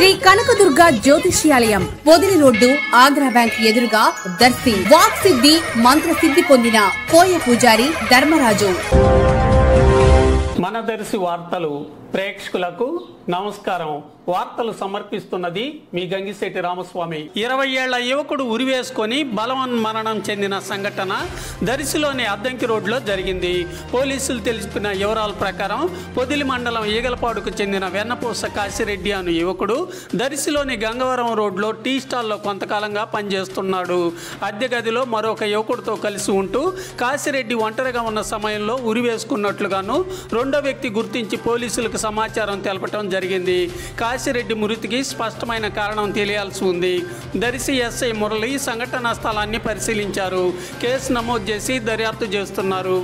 శ్రీ కనకదుర్గ జ్యోతిష్యాలయం Podili road Andhra bank ఎదురుగా Darsi walk సిద్ధి మంత్ర సిద్ధి పొందిన కోయ పూజారి ధర్మరాజు. మన దర్శి వార్తలు ప్రేక్షకులకు నమస్కారం. వార్తలు సమర్పిస్తున్నది మీ గంగిశెట్టి రామస్వామి. 20 ఏళ్ల యువకుడు ఉరివేసుకొని బలవన్మరణం చెందిన సంఘటన దర్శిలోని అద్దంకి రోడ్లో జరిగింది. పోలీసులు తెలిపిన వివరాల ప్రకారం పొదిలి మండలం ఈగలపాడుకు చెందిన వెన్నపూస కాశిరెడ్డి అను యువకుడు దర్శిలోని గంగవరం రోడ్లో టీ స్టాల్లో కొంతకాలంగా పనిచేస్తున్నాడు. అద్దె గదిలో మరొక యువకుడితో కలిసి ఉంటూ కాశిరెడ్డి ఒంటరిగా ఉన్న సమయంలో ఉరివేసుకున్నట్లుగాను రెండో వ్యక్తి గుర్తించి పోలీసులకు సమాచారం తెలపడం జరిగింది. కాశిరెడ్డి మృతికి స్పష్టమైన కారణం తెలియాల్సి ఉంది. దర్శి ఎస్ఐ మురళి సంఘటనా స్థలాన్ని పరిశీలించారు. కేసు నమోదు చేసి దర్యాప్తు చేస్తున్నారు.